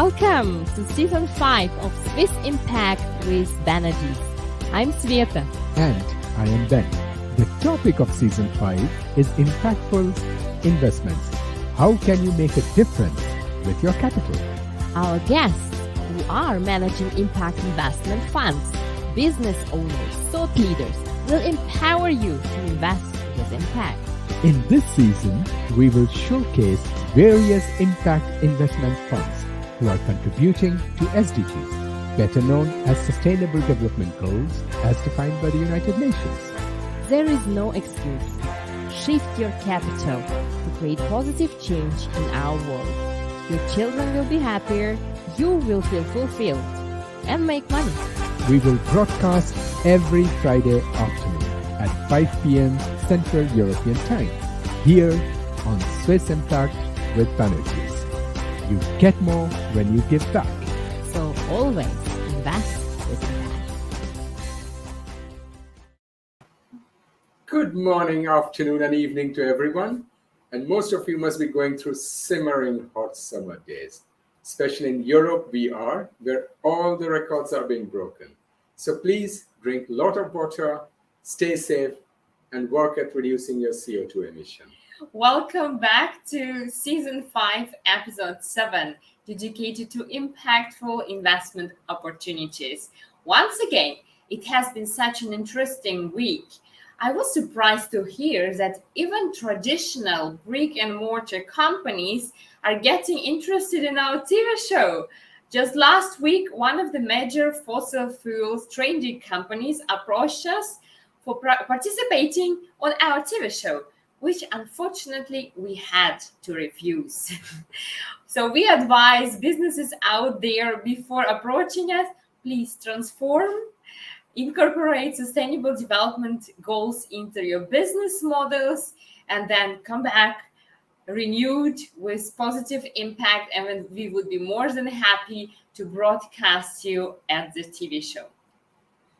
Welcome to Season 5 of Swiss Impact with Banerjee. I'm Sveta. And I am Ben. The topic of Season 5 is impactful investments. How can you make a difference with your capital? Our guests, who are managing impact investment funds, business owners, thought leaders, will empower you to invest with impact. In this season, we will showcase various impact investment funds who are contributing to SDGs, better known as Sustainable Development Goals as defined by the United Nations. There is no excuse. Shift your capital to create positive change in our world. Your children will be happier, you will feel fulfilled, and make money. We will broadcast every Friday afternoon at 5 p.m. Central European Time, here on Swiss Impact with Banerjee. You get more when you give back. So always invest with impact. Good morning, afternoon, and evening to everyone. And most of you must be going through simmering hot summer days. Especially in Europe, where all the records are being broken. So please drink a lot of water, stay safe, and work at reducing your CO2 emission. Welcome back to Season 5, Episode 7, dedicated to impactful investment opportunities. Once again, it has been such an interesting week. I was surprised to hear that even traditional brick and mortar companies are getting interested in our TV show. Just last week, one of the major fossil fuels trading companies approached us for participating on our TV show, which unfortunately we had to refuse. So we advise businesses out there before approaching us, please transform, incorporate sustainable development goals into your business models, and then come back renewed with positive impact, and we would be more than happy to broadcast you at the TV show.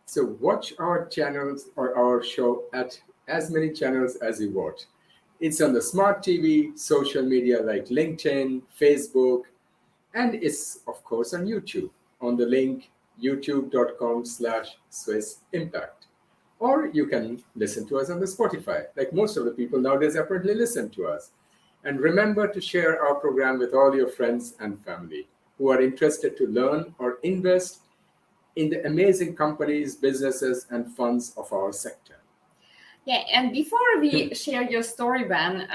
So watch our channels or our show at as many channels as you want. It's on the smart TV, social media like LinkedIn, Facebook, and it's of course on YouTube on the link youtube.com/Swiss Impact. Or you can listen to us on the Spotify, like most of the people nowadays apparently listen to us. And remember to share our program with all your friends and family who are interested to learn or invest in the amazing companies, businesses, and funds of our sector. Yeah, and before we share your story, Ben,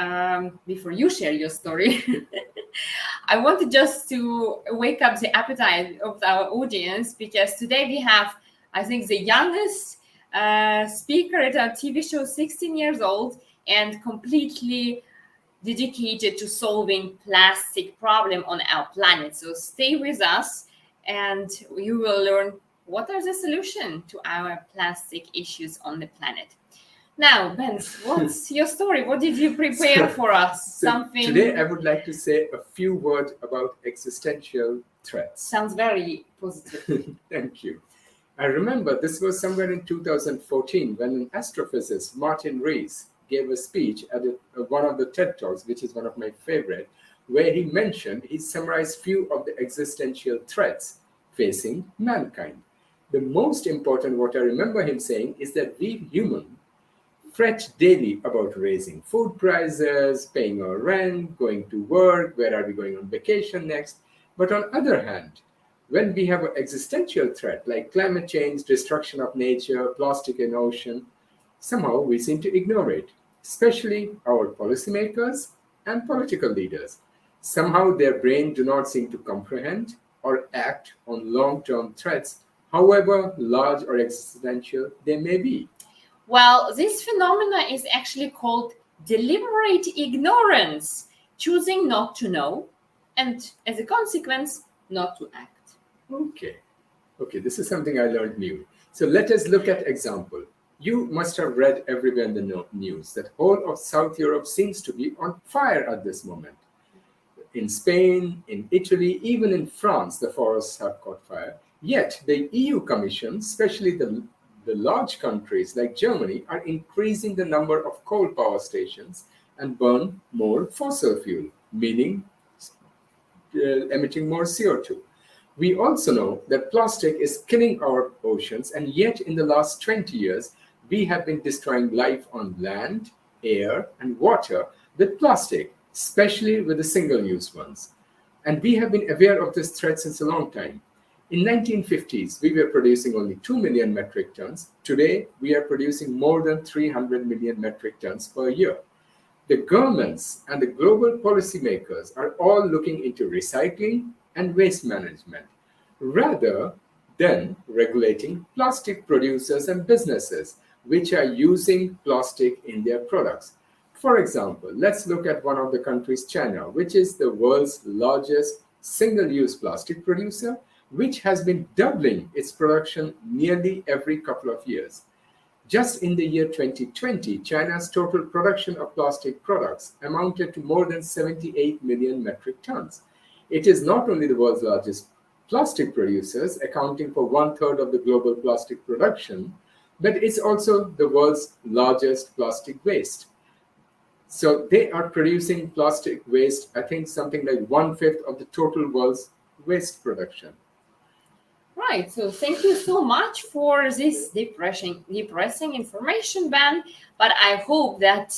before you share your story, I wanted just to wake up the appetite of our audience, because today we have, I think, the youngest speaker at our TV show, 16 years old, and completely dedicated to solving plastic problem on our planet. So stay with us, and you will learn what are the solutions to our plastic issues on the planet. Now, Ben, what's your story? What did you prepare for us? Something. Today, I would like to say a few words about existential threats. Sounds very positive. Thank you. I remember this was somewhere in 2014 when an astrophysicist, Martin Rees, gave a speech at one of the TED Talks, which is one of my favorite, where he summarized few of the existential threats facing mankind. The most important, what I remember him saying, is that we humans fret daily about raising food prices, paying our rent, going to work, where are we going on vacation next. But on the other hand, when we have an existential threat like climate change, destruction of nature, plastic in ocean, somehow we seem to ignore it, especially our policymakers and political leaders. Somehow their brain do not seem to comprehend or act on long-term threats, however large or existential they may be. Well, this phenomena is actually called deliberate ignorance, choosing not to know, and as a consequence, not to act. Okay, this is something I learned new. So let us look at example. You must have read everywhere in the news that whole of South Europe seems to be on fire at this moment. In Spain, in Italy, even in France, the forests have caught fire. Yet the EU Commission, especially the large countries like Germany, are increasing the number of coal power stations and burn more fossil fuel, meaning emitting more CO2. We also know that plastic is killing our oceans, and yet in the last 20 years, we have been destroying life on land, air, and water with plastic, especially with the single-use ones. And we have been aware of this threat since a long time. In 1950s, we were producing only 2 million metric tons. Today, we are producing more than 300 million metric tons per year. The governments and the global policymakers are all looking into recycling and waste management rather than regulating plastic producers and businesses which are using plastic in their products. For example, let's look at one of the countries, China, which is the world's largest single-use plastic producer, which has been doubling its production nearly every couple of years. Just in the year 2020, China's total production of plastic products amounted to more than 78 million metric tons. It is not only the world's largest plastic producers, accounting for one-third of the global plastic production, but it's also the world's largest plastic waste. So they are producing plastic waste, I think something like one-fifth of the total world's waste production. Right. So thank you so much for this depressing information, Ben. But I hope that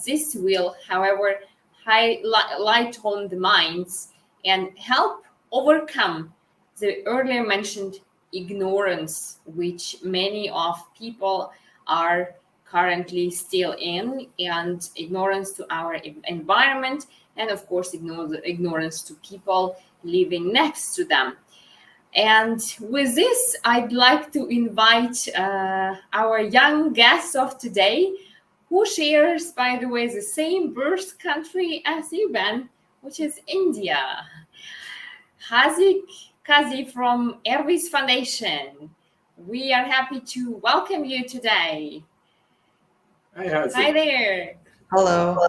this will, however, highlight on the minds and help overcome the earlier mentioned ignorance, which many of people are currently still in, and ignorance to our environment, and of course, ignorance to people living next to them. And with this, I'd like to invite our young guest of today, who shares, by the way, the same birth country as you, Ben, which is India. Haaziq Kazi from Ervis Foundation. We are happy to welcome you today. Hi, Howcome. Hi there. Hello.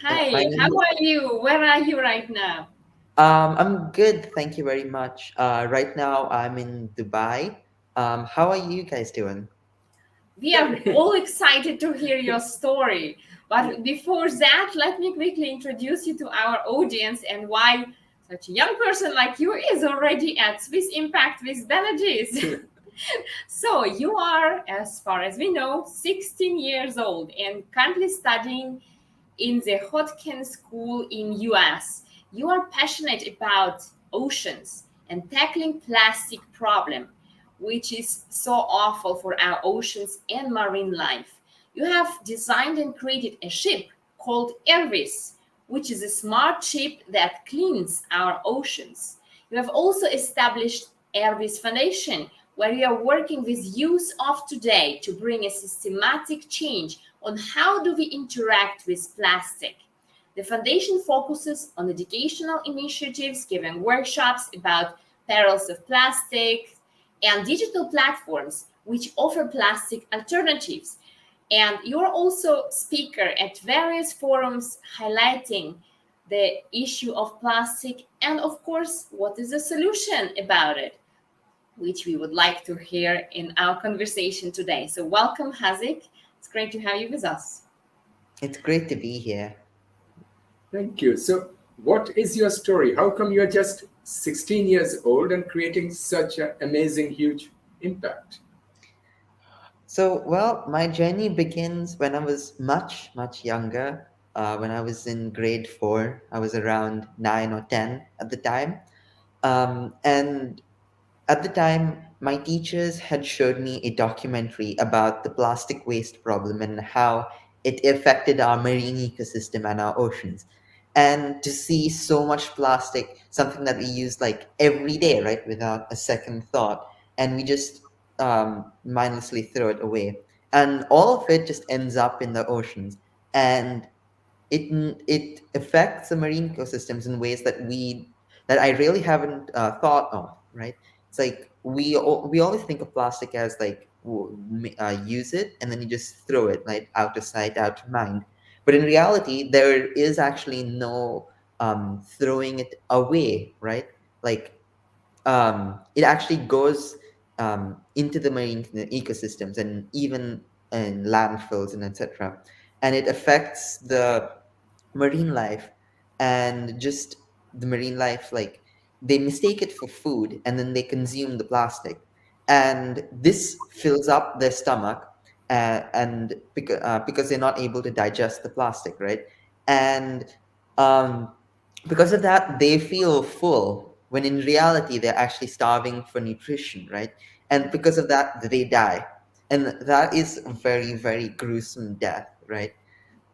Hi, My name how is- are you? Where are you right now? I'm good, thank you very much. Right now I'm in Dubai. How are you guys doing? We are all excited to hear your story. But before that, let me quickly introduce you to our audience and why such a young person like you is already at Swiss Impact with Banerjee. So you are, as far as we know, 16 years old and currently studying in the Howcome school in US. You are passionate about oceans and tackling plastic problem, which is so awful for our oceans and marine life. You have designed and created a ship called Ervis, which is a smart ship that cleans our oceans. You have also established Ervis Foundation, where you are working with youth of today to bring a systematic change on how do we interact with plastic. The foundation focuses on educational initiatives, giving workshops about perils of plastic, and digital platforms which offer plastic alternatives. And you're also speaker at various forums highlighting the issue of plastic and, of course, what is the solution about it, which we would like to hear in our conversation today. So welcome, Haaziq. It's great to have you with us. It's great to be here. Thank you. So, what is your story? How come you're just 16 years old and creating such an amazing, huge impact? So, well, my journey begins when I was much, much younger. When I was in grade 4, I was around 9 or 10 at the time. And at the time, my teachers had showed me a documentary about the plastic waste problem and how it affected our marine ecosystem and our oceans. And to see so much plastic, something that we use like every day, right, without a second thought, and we just mindlessly throw it away. And all of it just ends up in the oceans. And it affects the marine ecosystems in ways that I really haven't thought of. Right? It's like we always think of plastic as like use it and then you just throw it like out of sight, out of mind. But in reality, there is actually no throwing it away. Right? Like it actually goes into the marine ecosystems and even in landfills and etc. And it affects the marine life and just the marine life, like they mistake it for food and then they consume the plastic, and this fills up their stomach, and because they're not able to digest the plastic, right? And um, because of that, they feel full when in reality they're actually starving for nutrition, right? And because of that, they die, and that is a very, very gruesome death, right?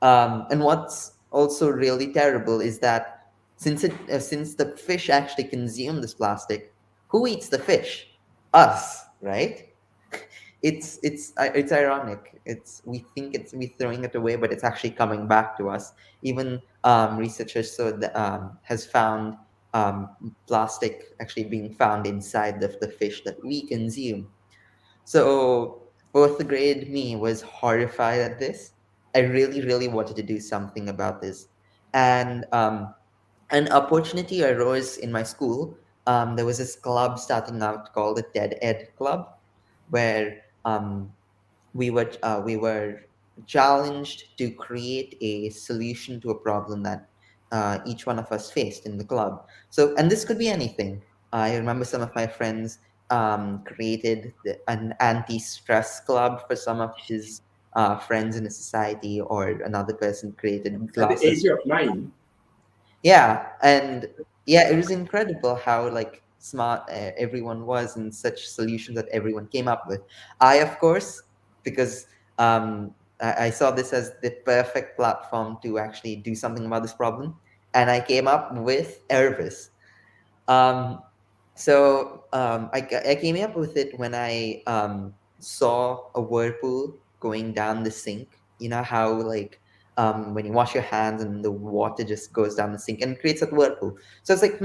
And what's also really terrible is that since the fish actually consume this plastic, who eats the fish? Us, right? It's ironic. We think we throwing it away, but it's actually coming back to us. Even researchers has found um, plastic actually being found inside the fish that we consume. So fourth grade me was horrified at this. I really, really wanted to do something about this. And an opportunity arose in my school. There was this club starting out called the TED Ed Club, where we were challenged to create a solution to a problem that each one of us faced in the club. So, and this could be anything. I remember some of my friends created an anti-stress club for some of his friends in a society, or another person created At the age glasses. of 9. Yeah, and yeah, it was incredible how like smart everyone was, and such solutions that everyone came up with. I, of course, because I saw this as the perfect platform to actually do something about this problem, and I came up with Ervis. Um, I came up with it when I saw a whirlpool going down the sink. You know how like when you wash your hands and the water just goes down the sink and creates a whirlpool. So it's like,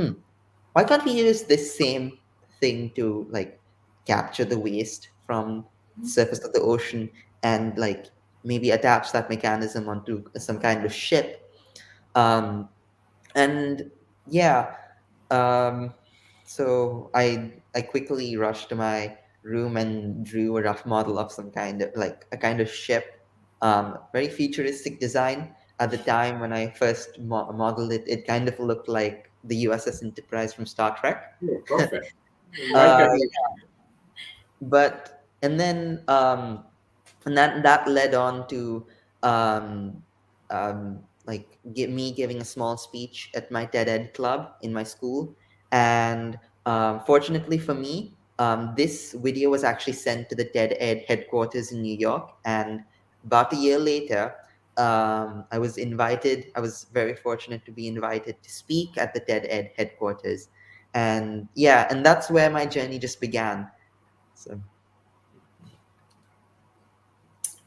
why can't we use this same thing to like capture the waste from the surface of the ocean, and like maybe attach that mechanism onto some kind of ship? Um, and yeah, um, so I quickly rushed to my room and drew a rough model of some kind of like a kind of ship, very futuristic design. At the time when I first modeled it, it kind of looked like the USS Enterprise from Star Trek. Oh, perfect. Right Uh, definition. but and then and that led on to um, me giving a small speech at my TED Ed club in my school, and fortunately for me, this video was actually sent to the TED Ed headquarters in New York, and about a year later. I was invited. I was very fortunate to be invited to speak at the TED Ed headquarters, and yeah, and that's where my journey just began. So.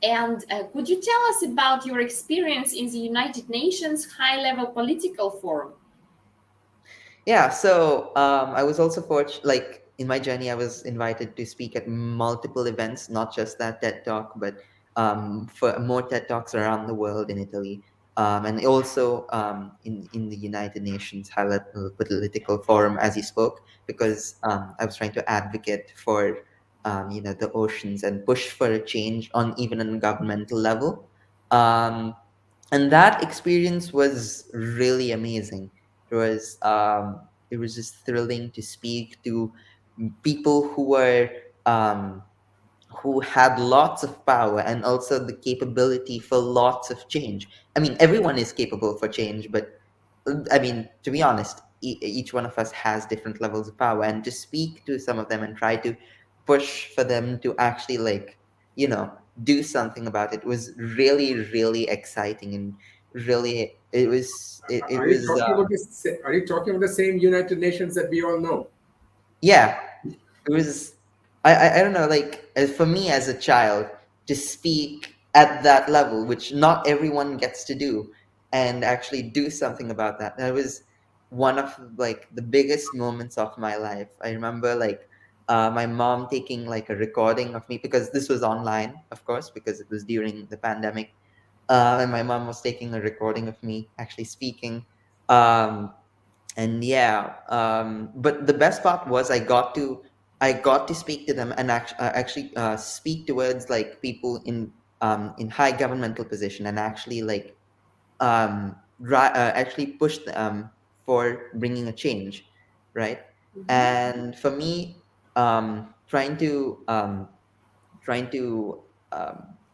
And could you tell us about your experience in the United Nations High Level Political Forum? Yeah, so I was also fortunate, like in my journey, I was invited to speak at multiple events, not just that TED Talk, but for more TED Talks around the world in Italy, and also in the United Nations High Level Political Forum, as you spoke, because I was trying to advocate for the oceans and push for a change on even on a governmental level. Um, and that experience was really amazing. It was just thrilling to speak to people um, who had lots of power and also the capability for lots of change. I mean, everyone is capable for change, but I mean, to be honest, each one of us has different levels of power, and to speak to some of them and try to push for them to actually like you know do something about it was really, really exciting, and really it Are you was talking about this? Are you talking about the same United Nations that we all know? yeah, it was I don't know, like for me as a child to speak at that level, which not everyone gets to do, and actually do something about that was one of like the biggest moments of my life. I remember like my mom taking like a recording of me, because this was online, of course, because it was during the pandemic, and my mom was taking a recording of me actually speaking. And yeah, but the best part was I got to speak to them, and actually speak towards like people in high governmental position, and actually like actually push them for bringing a change, right? Mhm. And for me, trying to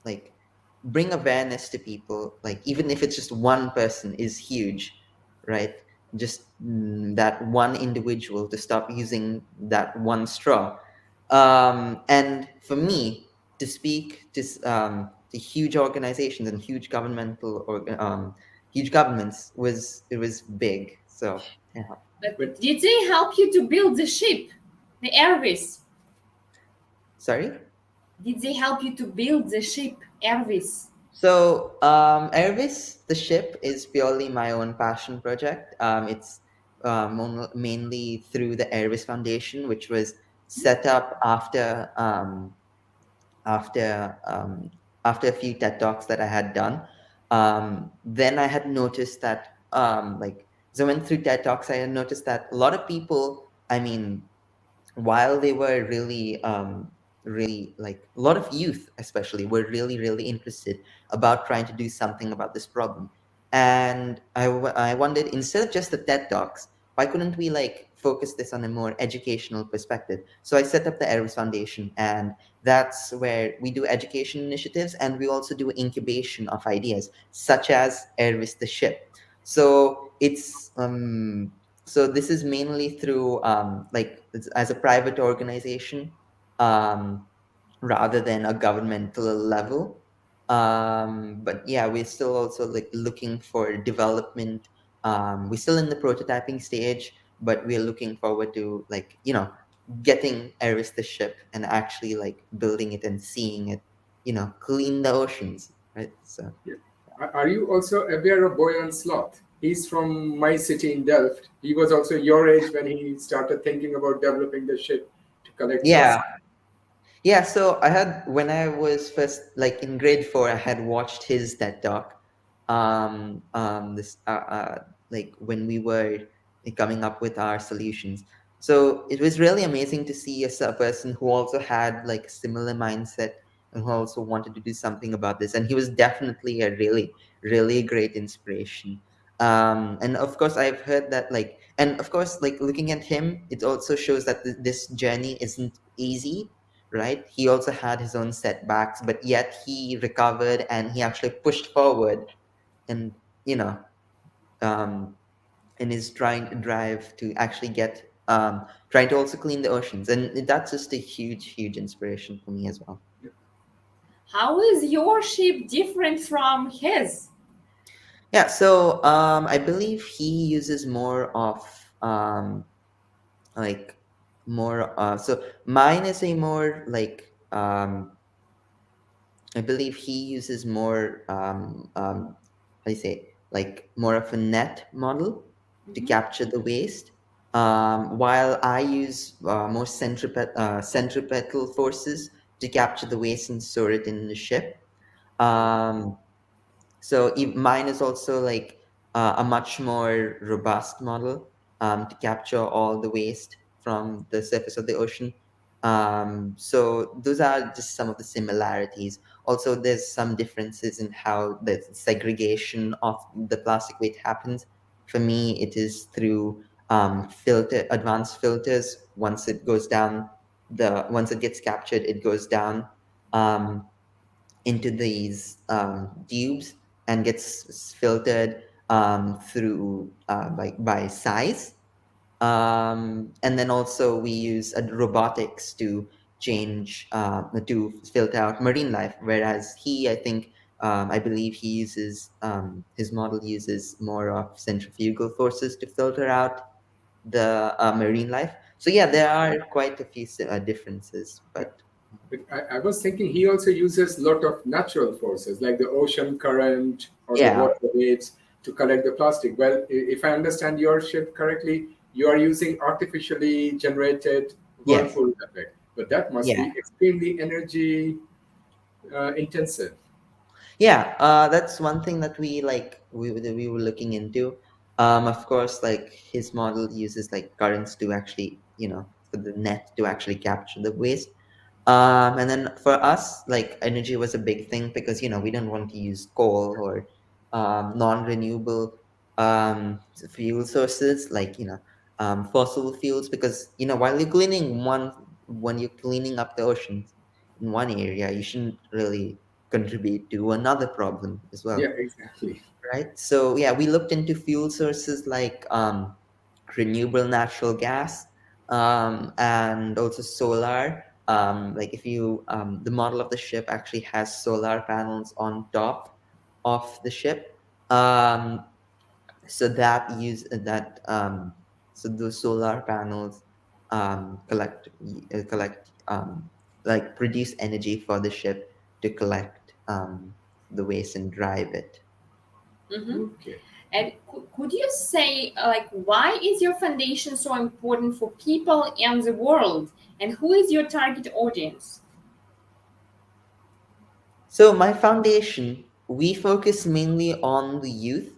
like bring awareness to people, like even if it's just one person, is huge, right? Just that one individual to stop using that one straw. And for me to speak to huge organizations and huge governmental or huge governments was big. So yeah. But But did they help you to build the ship, the Ervis? Sorry. Did they help you to build the ship, Ervis? So, Ervis, the ship, is purely my own passion project. It's mainly through the Ervis Foundation, which was set up after after a few TED talks that I had done. Then I had noticed that so I went through TED talks. I had noticed that a lot of people, I mean, while they were really, like a lot of youth especially, were really interested about trying to do something about this problem. And I wondered, instead of just the TED talks, why couldn't we like focus this on a more educational perspective? So I set up the Ervis Foundation, and that's where we do education initiatives, and we also do incubation of ideas such as Ervis the ship. So so this is mainly through as a private organization, um, rather than a governmental level. But yeah, we're still also like looking for development. We're still in the prototyping stage, but we're looking forward to getting Eris the ship and actually like building it and seeing it, clean the oceans, right? So yeah. Are you also aware of Boyan Slat? He's from my city in Delft. He was also your age when he started thinking about developing the ship to collect yeah. plastic. Yeah, so I had, when I was first like in grade four, I had watched his TED talk. This like when we were coming up with our solutions. So it was really amazing to see a person who also had like similar mindset and who also wanted to do something about this. And he was definitely a really great inspiration. And of course, I've heard that and of course, like looking at him, it also shows that this journey isn't easy, right? He also had his own setbacks, but yet he recovered and he actually pushed forward, and you know, um, in his trying to drive to actually get trying to also clean the oceans, and that's just a huge inspiration for me as well. How is your ship different from his? Yeah, so I believe he uses more of like more. So mine is a more I believe he uses more, how do you say, like more of a net model to Mhm. capture the waste, while I use more centripetal forces to capture the waste and store it in the ship. Um, so mine is also like a much more robust model to capture all the waste from the surface of the ocean. So those are just some of the similarities. Also, there's some differences in how the segregation of the plastic waste happens. For me, it is through advanced filters. Once it gets captured, it goes down. Into these tubes and gets filtered through by size. And then also we use robotics to change to filter out marine life, whereas I think I believe he uses his model uses more of centrifugal forces to filter out the marine life. So yeah, there are quite a few differences, but But I was thinking he also uses a lot of natural forces like the ocean current or the yeah. water waves to collect the plastic. Well, if I understand your ship correctly, you are using artificially generated Yes. whirlpool effect, but that must Yeah. be extremely energy intensive. Yeah, that's one thing that we were looking into. Of course, like his model uses like currents to actually, for the net to actually capture the waste. And then for us, like energy was a big thing because we don't want to use coal or non-renewable fuel sources like fossil fuels, because while you're cleaning one when you're cleaning up the oceans in one area, you shouldn't really contribute to another problem as well, Yeah, exactly. right? So yeah, we looked into fuel sources like renewable natural gas, and also solar. Like if you the model of the ship actually has solar panels on top of the ship. Um, so that use that so those solar panels collect like produce energy for the ship to collect the waste and drive it. Mhm. Okay. And could you say, like, why is your foundation so important for people and the world? And who is your target audience? So my foundation, we focus mainly on the youth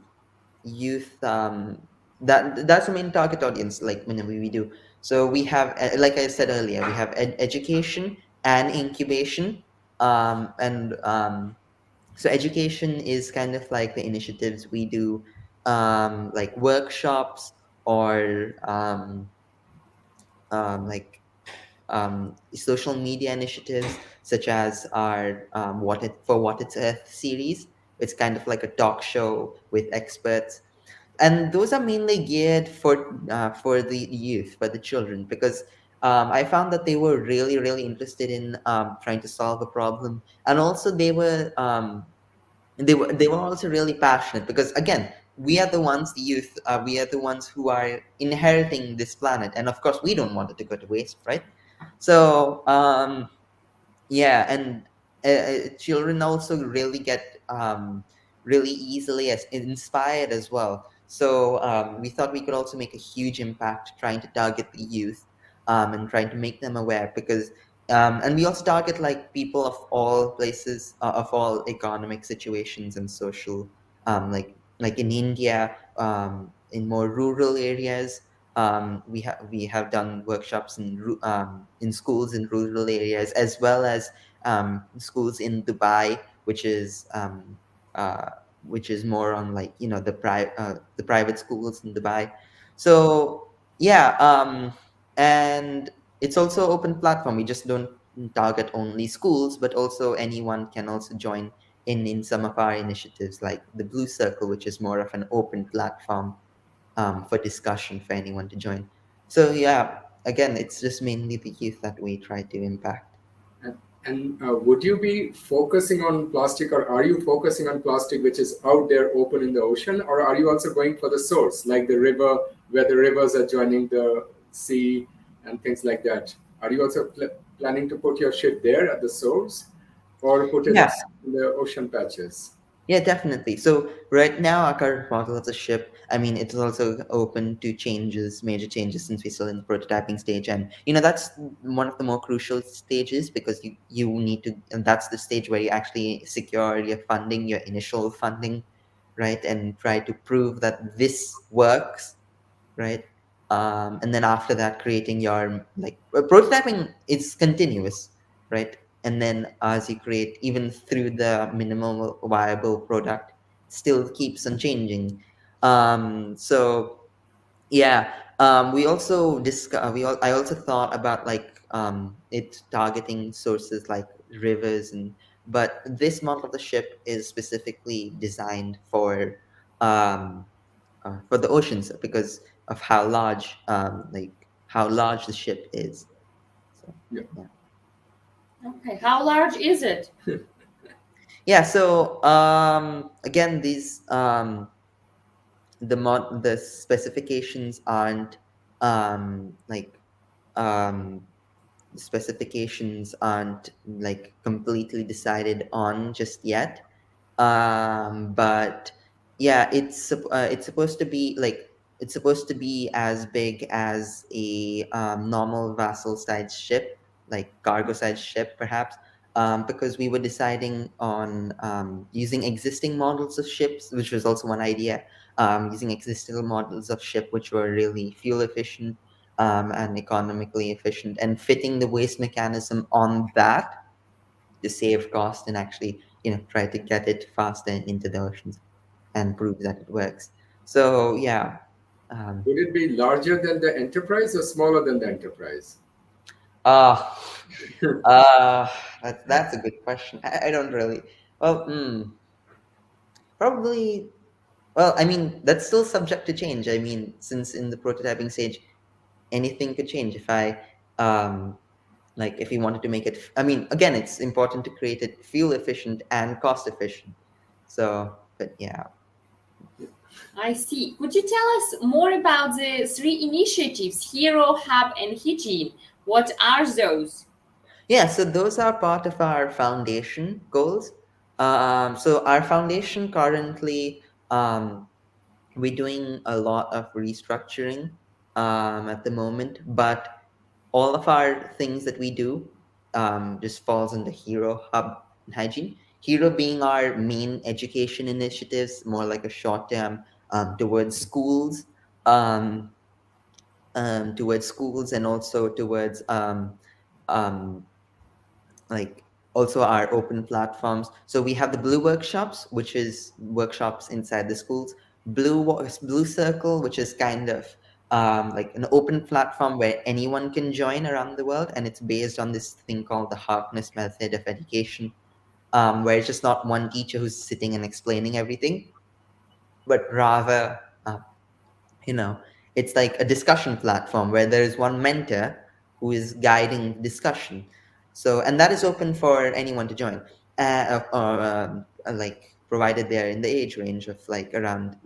that's the main target audience, like whenever we do. So we have like I said earlier, we have education and incubation. And So education is kind of like the initiatives we do, like workshops or like social media initiatives, such as our What It's Earth series. It's kind of like a talk show with experts, and those are mainly geared for the youth, for the children, because I found that they were really really interested in trying to solve a problem, and also they were also really passionate, because again, we are the ones, the youth, we are the ones who are inheriting this planet, and of course we don't want it to go to waste, right? So yeah, and children also really get really easily as inspired as well. So we thought we could also make a huge impact trying to target the youth, and trying to make them aware, because and we also target like people of all places, of all economic situations and social, like in India, in more rural areas. We have done workshops in schools in rural areas, as well as schools in Dubai, uh, which is more on like the private schools in Dubai. So yeah, and it's also open platform. We just don't target only schools, but also anyone can also join in some of our initiatives, like the Blue Circle, which is more of an open platform for discussion for anyone to join. So yeah, again, it's just mainly the youth that we try to impact. And would you be focusing on plastic, or are you focusing on plastic which is out there open in the ocean, or are you also going for the source, like the river, where the rivers are joining the sea and things like that? Are you also planning to put your ship there at the source, or put it Yeah, in the ocean patches? yeah, definitely. So right now, our current model of the ship, I mean, it's also open to changes, major changes, since we're still in the prototyping stage, and that's one of the more crucial stages, because you need to, and that's the stage where you actually secure your funding, your initial funding, right, and try to prove that this works, right? And then after that, creating your prototyping is continuous, right? And then as you create, even through the minimal viable product, still keeps on changing. So yeah, we also discuss. I also thought about like it targeting sources like rivers, but this model of the ship is specifically designed for the oceans, because of how large the ship is. So Yeah. yeah, Okay, how large is it? yeah. So again, the specifications aren't like um, the specifications aren't like completely decided on just yet. But yeah, it's supposed to be like it's supposed to be as big as a normal vessel size ship, like cargo size ship perhaps. Because we were deciding on using existing models of ships, which was also one idea. Using existing models of ship which were really fuel efficient, and economically efficient, and fitting the waste mechanism on that to save cost, and actually try to get it faster into the oceans and prove that it works. So yeah. Um, Would it be larger than the enterprise or smaller than the enterprise? uh, uh, that's a good question. I don't really. Well, probably. Well, I mean, that's still subject to change. I mean, since in the prototyping stage, anything could change. If I, um, like, if we wanted to make it, I mean, again, it's important to create it fuel efficient and cost efficient. So, but yeah. I see. Could you tell us more about the three initiatives, Hero, Hub, and Hygiene? What are those? Yeah, so those are part of our foundation goals. So our foundation currently, we're doing a lot of restructuring at the moment, but all of our things that we do just falls in the Hero Hub and Hygiene. Hero being our main education initiatives, more like a short term towards schools, um, towards schools, and also towards um, like also our open platforms. So we have the Blue workshops, which is workshops inside the schools. Blue Circle, which is kind of like an open platform where anyone can join around the world, and it's based on this thing called the Harkness method of education, where it's just not one teacher who's sitting and explaining everything, but rather you know it's like a discussion platform where there is one mentor who is guiding discussion. So, and that is open for anyone to join, or like provided they're in the age range of like around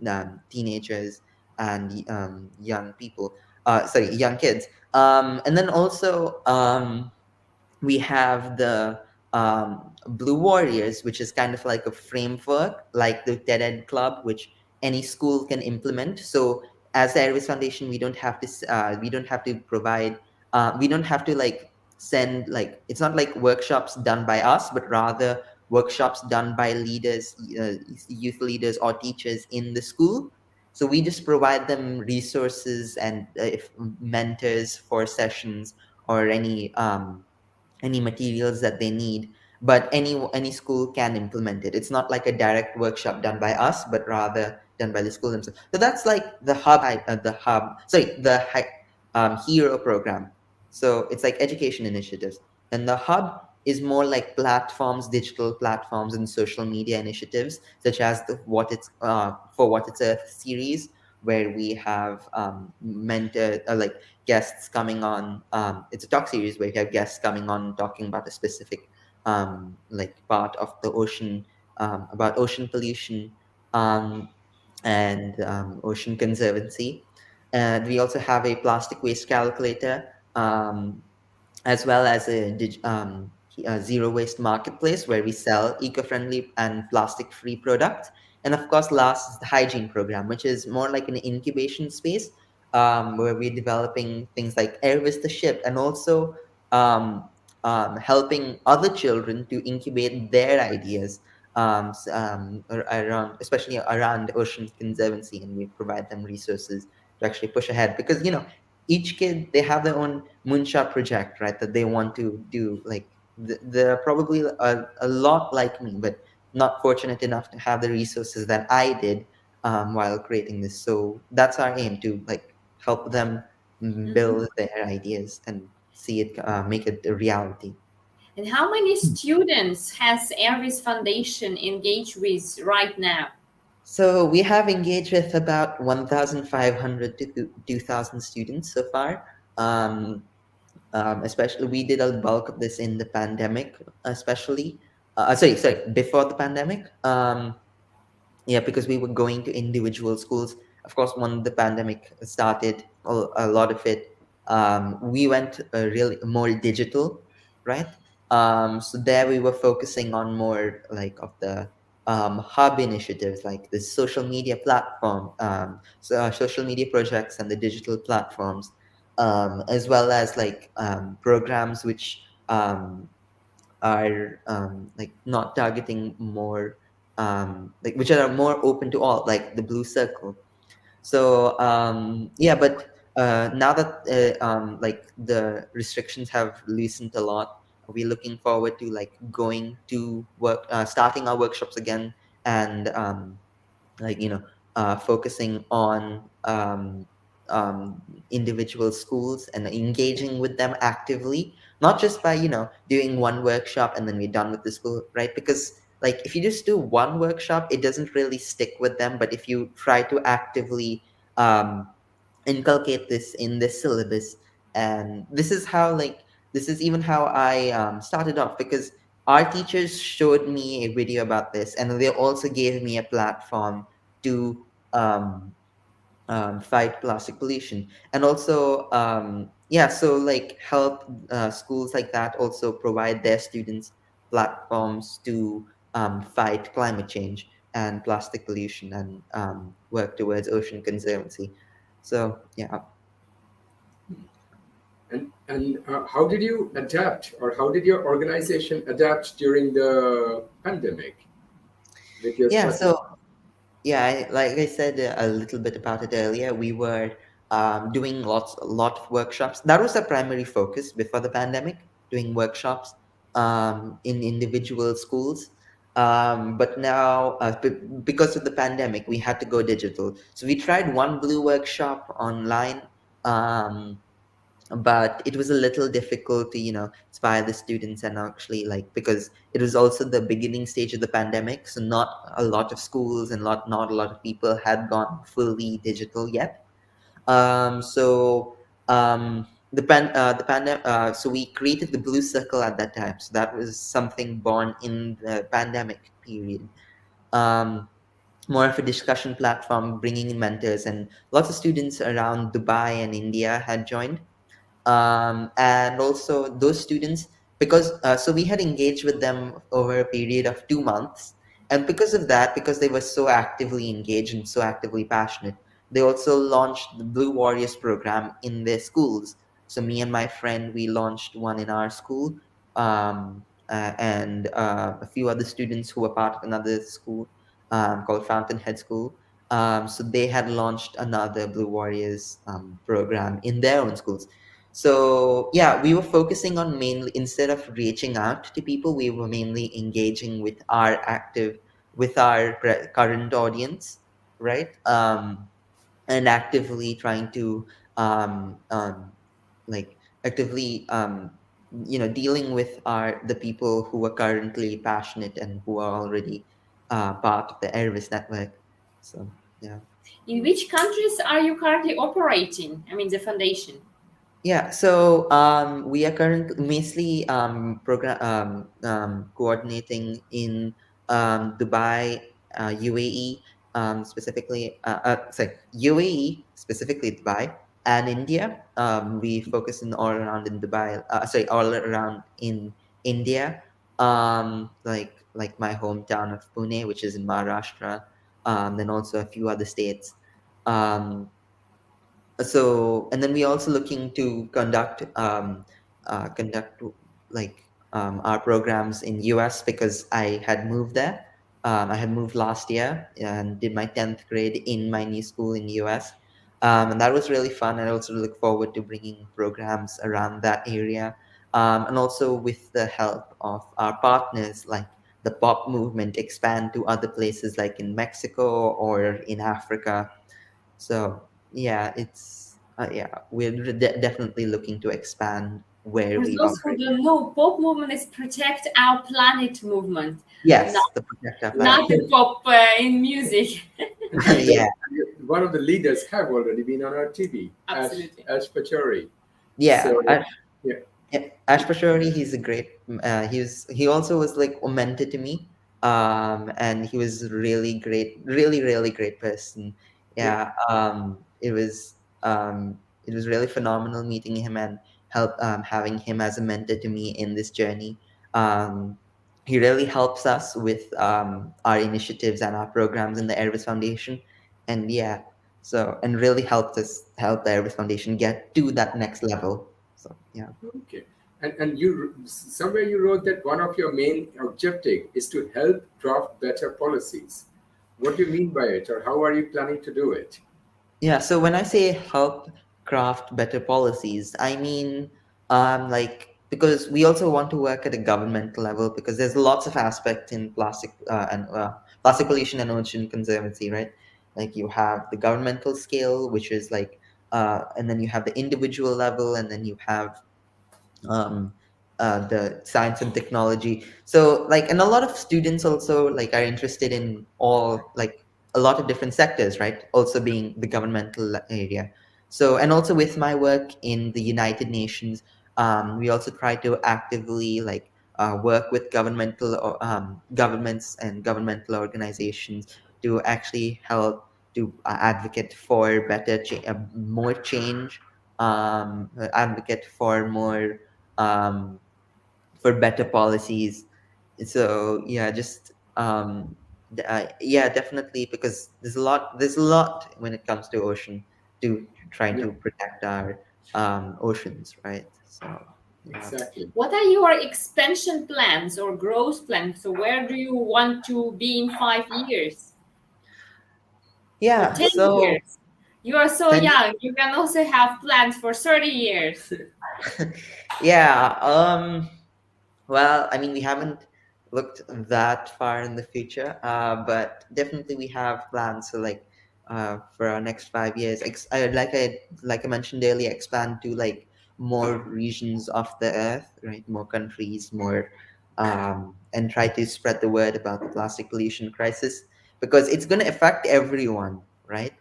teenagers and young people, sorry, young kids. And then also we have the Blue Warriors, which is kind of like a framework, like the TED Ed Club, which any school can implement. So as the Ervis Foundation, we don't have to provide, we don't have to like send like it's not like workshops done by us, but rather workshops done by leaders, youth leaders or teachers in the school. So we just provide them resources and if mentors for sessions or any materials that they need, but any school can implement it. It's not like a direct workshop done by us, but rather done by the school themselves. So that's like the hub sorry the hero program. So it's like education initiatives, and the hub is more like platforms, digital platforms, and social media initiatives, such as the what it's for what it's a series where we have mentor like guests coming on. It's a talk series where you have guests coming on talking about a specific like part of the ocean, about ocean pollution um, and ocean conservancy. And we also have a plastic waste calculator, as well as a zero waste marketplace where we sell eco-friendly and plastic-free products. And of course, last is the hygiene program, which is more like an incubation space, where we're developing things like Ervis the ship, and also um, helping other children to incubate their ideas around, especially around ocean conservancy, and we provide them resources to actually push ahead, because each kid, they have their own moonshot project, right, that they want to do. Like they're probably a lot like me, but not fortunate enough to have the resources that I did while creating this. So that's our aim, to like help them Mhm. build their ideas and see it, make it a reality. And how many students has Ervis Foundation engaged with right now? So we have engaged with about 1,500 to 2,000 students so far. Um, Especially, we did a bulk of this in the pandemic, especially. Sorry, before the pandemic. Yeah, because we were going to individual schools. Of course, when the pandemic started, a lot of it, we went really more digital, right? So there we were focusing on more like of the hub initiatives, like the social media platform, social media projects and the digital platforms, as well as like programs which are like not targeting more like which are more open to all, like the Blue Circle. So yeah, but now that like the restrictions have loosened a lot, we're looking forward to like going to work, starting our workshops again, and like focusing on individual schools and engaging with them actively, not just by doing one workshop and then we're done with the school, right? Because like if you just do one workshop, it doesn't really stick with them. But if you try to actively um, inculcate this in this syllabus, and this is even how I started off, because our teachers showed me a video about this, and they also gave me a platform to um, fight plastic pollution, and also yeah, so like help schools like that also provide their students platforms to fight climate change and plastic pollution, and work towards ocean conservancy. So yeah. And how did you adapt, or how did your organization adapt during the pandemic with your Yeah, strategy? so yeah, like I said a little bit about it earlier, we were doing a lot of workshops. That was our primary focus before the pandemic, doing workshops in individual schools. But now, because of the pandemic, we had to go digital. So we tried one blue workshop online, um, but it was a little difficult to inspire the students, and actually, like, because it was also the beginning stage of the pandemic, so not a lot of schools and not a lot of people had gone fully digital yet. So the pandemic, so we created the blue circle at that time, so that was something born in the pandemic period. Um, more of a discussion platform, bringing in mentors, and lots of students around Dubai and India had joined. And also those students, because so we had engaged with them over a period of 2 months, and because of that, because they were so actively engaged and so actively passionate, they also launched the Blue Warriors program in their schools. So me and my friend, we launched one in our school, and a few other students who were part of another school called Fountainhead School. So they had launched another Blue Warriors program in their own schools. So yeah, we were focusing on mainly, instead of reaching out to people, we were mainly engaging with our current audience, right? And actively trying to um, um, like actively dealing with the people who are currently passionate and who are already part of the Ervis network. So yeah. In which countries are you currently operating? I mean, the foundation. Yeah, so we are currently mostly program coordinating in Dubai, UAE, specifically, sorry, UAE, specifically Dubai, and India. We focus in all around in Dubai, sorry, all around in India, like my hometown of Pune, which is in Maharashtra, then also a few other states. Um, so, and then we also looking to conduct like our programs in US, because I had moved there. I had moved last year and did my 10th grade in my new school in US. And that was really fun. I also look forward to bringing programs around that area, and also with the help of our partners, like the pop movement, expand to other places like in Mexico or in Africa. So yeah, we're definitely looking to expand where For we those who operate. don't know, pop movement is protect our planet movement, Yes, not the Protect Our Planet. not the pop in music. And Yeah, one of the leaders have already been on our TV, Absolutely. Ash Pachori. yeah. So, yeah. Yeah, Ash Pashori, he's a great. He also was like a mentor to me, and he was really great, really great person. Yeah. Yeah, it was really phenomenal meeting him and having him as a mentor to me in this journey. He really helps us with our initiatives and our programs in the Ervis Foundation, and yeah, so and really help the Ervis Foundation get to that next level. So yeah. Okay. And you somewhere you wrote that one of your main objective is to help draft better policies. What do you mean by it, or how are you planning to do it? Yeah, so when I say help craft better policies, I mean like, because we also want to work at a governmental level, because there's lots of aspects in plastic and plastic pollution and ocean conservancy, right? like you have the governmental scale, which is like, and then you have the individual level, and then you have um, the science and technology. So like, and a lot of students also like are interested in all like a lot of different sectors, right? Also being the governmental area. So, and also with my work in the United Nations, we also try to actively like work with governments and governmental organizations to actually help to advocate for more change, advocate um, for better policies. So yeah, just yeah, definitely, because there's a lot when it comes to ocean, to trying Yeah, to protect our oceans, right? So yeah. exactly. What are your expansion plans or growth plans? So where do you want to be in 5 years or Yeah, 10 so years? You are so 10 young. You can also have plans for 30 years. yeah, well, I mean, we haven't looked that far in the future, but definitely we have plans. So like, for our next 5 years, like I mentioned earlier, expand to like more regions of the earth, right? More countries, more, and try to spread the word about the plastic pollution crisis, because it's going to affect everyone, right?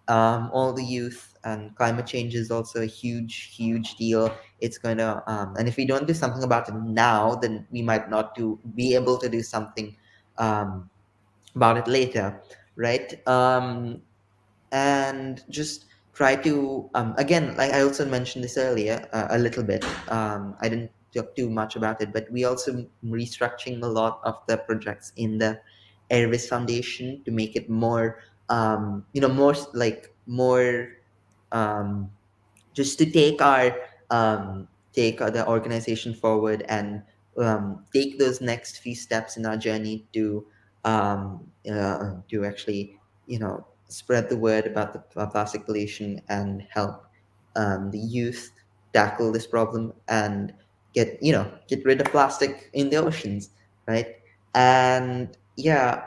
All the youth, and climate change is also a huge deal. It's going to, and if we don't do something about it now, then we might not be able to do something um, about it later, right? And just try to, again, like I also mentioned this earlier, a little bit, I didn't talk too much about it, but we also restructuring a lot of the projects in the Ervis Foundation to make it more, more, um, just to take the organization forward, and take those next few steps in our journey to actually, spread the word about the plastic pollution, and help the youth tackle this problem, and get rid of plastic in the oceans, right? And yeah,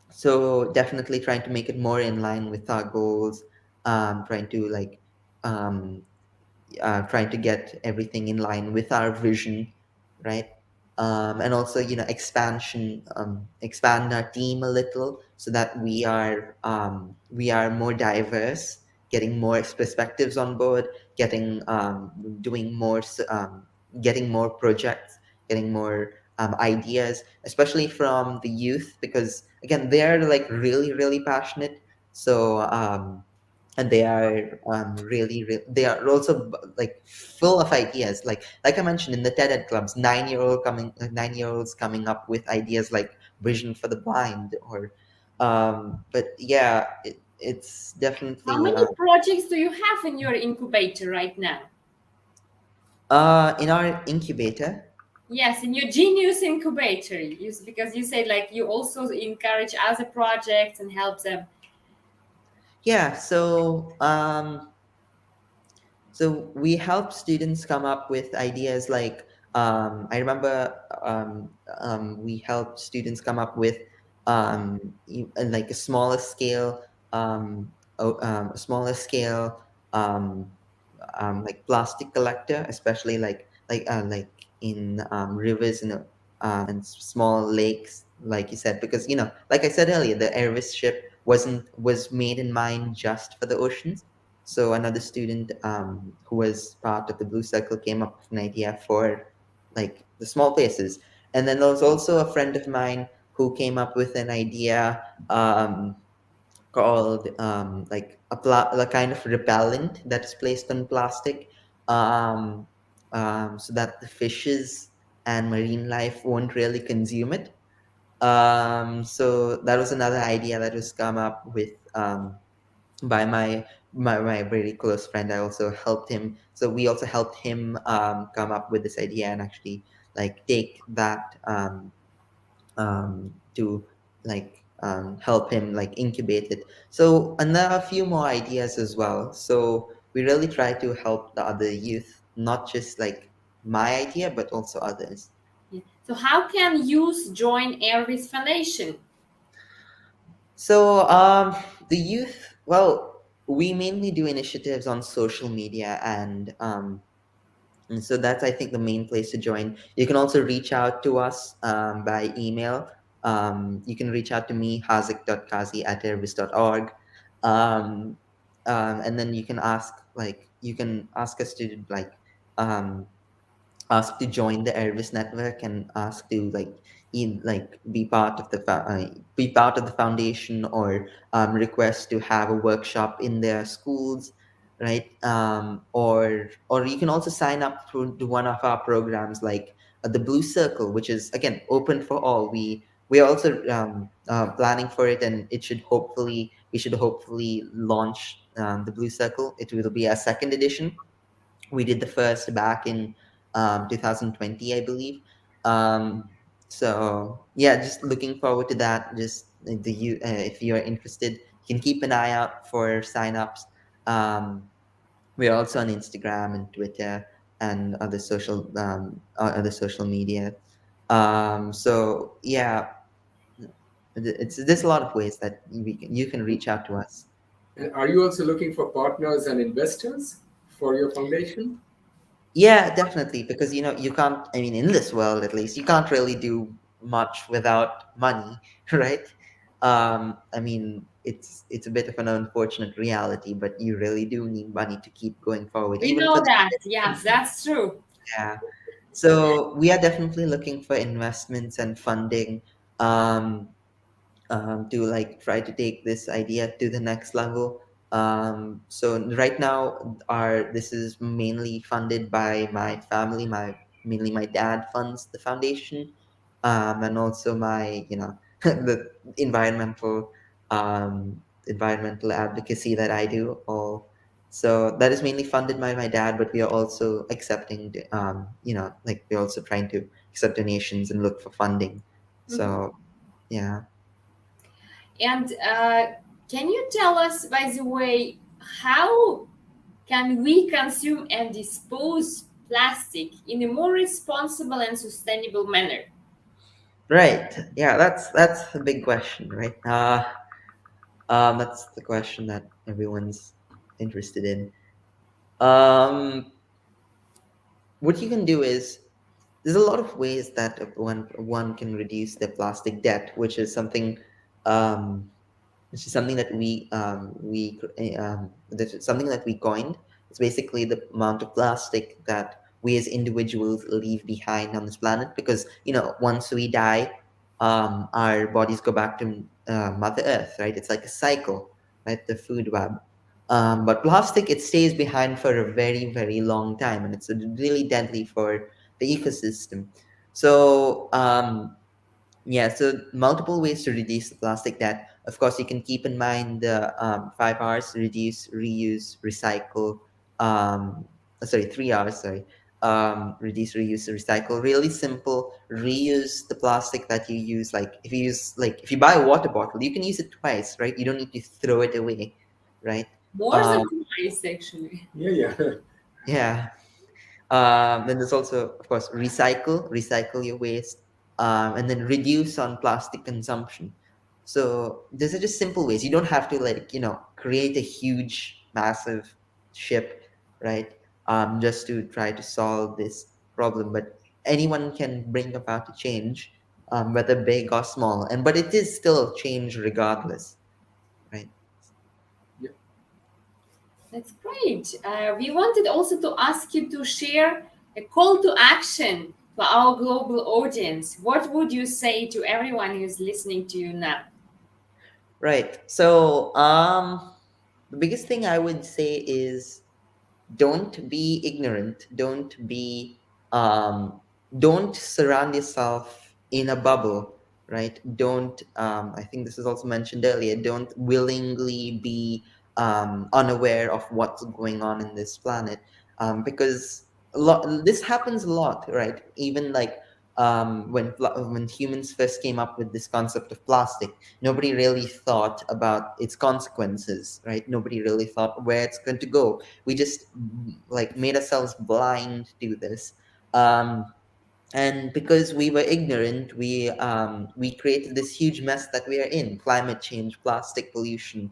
so definitely trying to make it more in line with our goals, trying to like, um, trying to get everything in line with our vision, right? And also, expand our team a little, so that we are more diverse, getting more perspectives on board, getting doing more, getting more projects, getting more ideas, especially from the youth, because again, they're like really passionate. So and they are they are also like full of ideas, like I mentioned in the TED clubs, 9-year olds coming up with ideas like vision for the blind, or but yeah, it's How definitely many projects do you have in your incubator right now? in our incubator. Yes, in your genius incubator, because you said like you also encourage other projects and help them. Yeah, so we help students come up with ideas like, I remember, we helped students come up with, like a smaller scale, a smaller scale, um, like plastic collector, especially like in rivers and small lakes, like you said, because like I said earlier, the Ervis ship was made in mind just for the oceans. So another student, who was part of the Blue Circle, came up with an idea for like the small places. And then there was also a friend of mine who came up with an idea, called, like a kind of repellent that's placed on plastic, um, so that the fishes and marine life won't really consume it. So that was another idea that was come up with, by my very close friend. I also helped him. So we also helped him come up with this idea, and actually like take that, to like, help him like incubate it. So, and there are a few more ideas as well. So we really try to help the other youth, not just like my idea, but also others. Yeah. So how can youth join Ervis Foundation? So, the youth, well, we mainly do initiatives on social media, and so that's, I think, the main place to join. You can also reach out to us by email. You can reach out to me, haziq.kazi@ervis.org. Um, and then you can ask, you can ask us to, um, ask to join the Ervis network and ask to be part of the be part of the foundation, or request to have a workshop in their schools, right? Or you can also sign up to one of our programs, like the Blue Circle, which is again open for all. We are also planning for it, and we should hopefully launch the Blue Circle. It will be a second edition. We did the first back in 2020, I believe. So yeah, just looking forward to that. Just if you're interested, you can keep an eye out for signups. We're also on Instagram and Twitter and other social media. So yeah, there's a lot of ways that you can reach out to us. And are you also looking for partners and investors for your foundation? Yeah, definitely. Because you can't. I mean, in this world, at least, you can't really do much without money, right? I mean, it's a bit of an unfortunate reality, but you really do need money to keep going forward, We even for know the that. Yes, that's true. yeah. So we are definitely looking for investments and funding. Um, to try to take this idea to the next level. So right now, our this is mainly funded by my family. Mainly my dad funds the foundation, and also my the environmental environmental advocacy that I do. All so that is mainly funded by my dad, but we are also accepting, we're also trying to accept donations and look for funding. Mhm. So yeah. And can you tell us, by the way, how can we consume and dispose plastic in a more responsible and sustainable manner? Right. Yeah, that's a big question, right? That's the question that everyone's interested in. Um, what you can do is there's a lot of ways that one can reduce their plastic debt, um, which is something that that's something that we coined. It's basically the amount of plastic that we as individuals leave behind on this planet, because once we die, our bodies go back to Mother Earth, right? It's like a cycle, right? The food web. But plastic, it stays behind for a very, very long time, and it's really deadly for the ecosystem. So yeah, so multiple ways to reduce the plastic debt. Of course, you can keep in mind the 5 R's: reduce, reuse, recycle. Sorry, 3 R's. Sorry, reduce, reuse, recycle. Really simple. Reuse the plastic that you use. If you buy a water bottle, you can use it twice, right? You don't need to throw it away, right? More than Um, twice, actually. Yeah, yeah. yeah. Then there's also, of course, recycle your waste, and then reduce on plastic consumption. So these are just simple ways. You don't have to create a huge, massive ship, right? Just to try to solve this problem. But anyone can bring about a change, whether big or small, but it is still change regardless, right? Yeah. That's great. We wanted also to ask you to share a call to action for our global audience. What would you say to everyone who's listening to you now? Right. So the biggest thing I would say is, don't be ignorant, um don't surround yourself in a bubble, right? Don't I think this was also mentioned earlier, don't willingly be unaware of what's going on in this planet, because this happens a lot, right? Even when humans first came up with this concept of plastic, nobody really thought about its consequences, right? Nobody really thought where it's going to go. We just made ourselves blind to this. um And because we were ignorant, we created this huge mess that we are in: climate change, plastic pollution.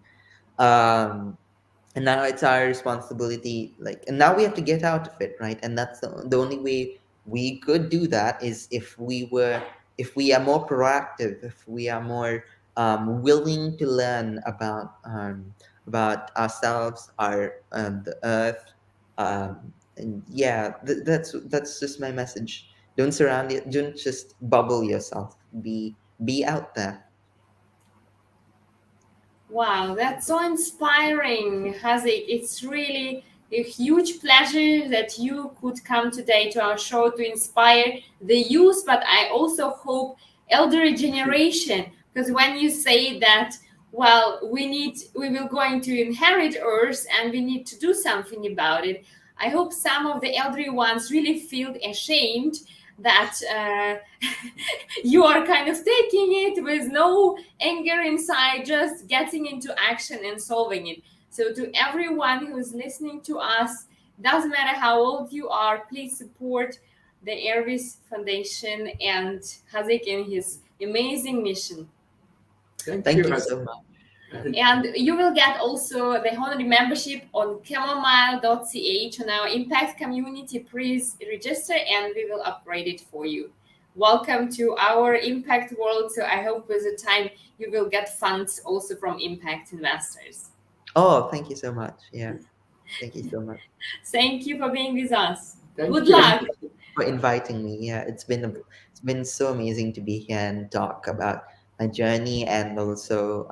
Um, and now it's our responsibility, like, and now we have to get out of it, right? And that's the only way we could do that is if we are more proactive, if we are more willing to learn about ourselves, the earth. And yeah, that's just my message. Don't just bubble yourself. Be out there. Wow, that's so inspiring, Haaziq. It's really a huge pleasure that you could come today to our show to inspire the youth, but I also hope elderly generation, because when you say that, well, we will going to inherit Earth and we need to do something about it. I hope some of the elderly ones really feel ashamed that you are kind of taking it with no anger inside, just getting into action and solving it. So to everyone who is listening to us, doesn't matter how old you are, please support the Ervis Foundation and Haaziq in his amazing mission. Thank you so much. And you will get also the honorary membership on chamomile.ch on our impact community. Please register and we will upgrade it for you. Welcome to our impact world. So I hope with the time you will get funds also from impact investors. Oh, thank you so much. Yeah. Thank you so much. Thank you for being with us. Good you. luck. For inviting me. Yeah, it's been so amazing to be here and talk about my journey, and also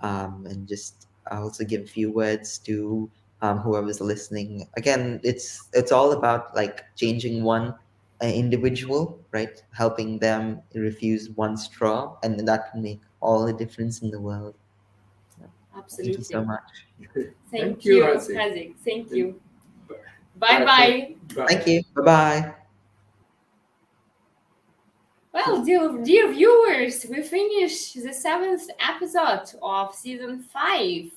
and just also give a few words to whoever's listening. Again, it's all about like changing one individual, right? Helping them refuse one straw, and that can make all the difference in the world. Absolutely. Thank you so much. Thank you, Haaziq. Thank you. Bye-bye. Thank you. Bye-bye. Well, dear viewers, we finished the 7th episode of season 5.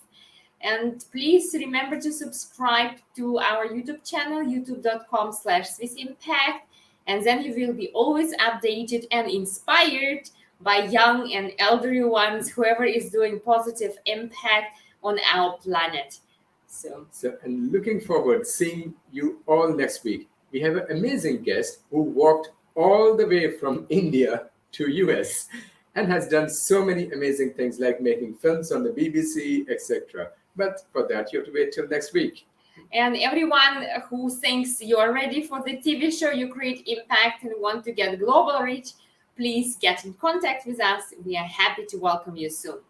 And please remember to subscribe to our YouTube channel, youtube.com/SwissImpact. And then you will be always updated and inspired by young and elderly ones, whoever is doing positive impact on our planet. So and looking forward seeing you all next week. We have an amazing guest who walked all the way from India to US and has done so many amazing things like making films on the BBC, etc. But for that, you have to wait till next week. And everyone who thinks you are ready for the TV show, You Create Impact, and want to get global reach, please get in contact with us. We are happy to welcome you soon.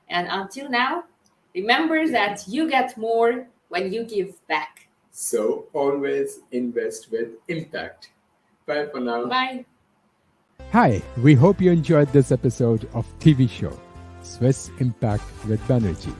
And until now, remember that you get more when you give back. So always invest with impact. Bye for now. Bye. Hi, we hope you enjoyed this episode of TV show Swiss Impact with Banerjee.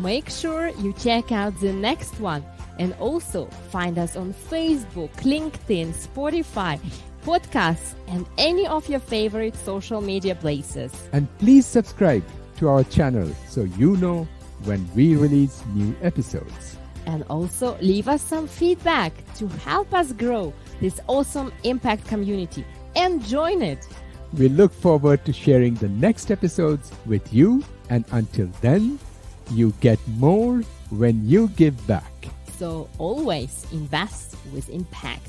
Make sure you check out the next one, and also find us on Facebook, LinkedIn, Spotify, podcasts, and any of your favorite social media places. And please subscribe to our channel so you know when we release new episodes. And also leave us some feedback to help us grow this awesome impact community and join it. We look forward to sharing the next episodes with you, and until then, you get more when you give back. So always invest with impact.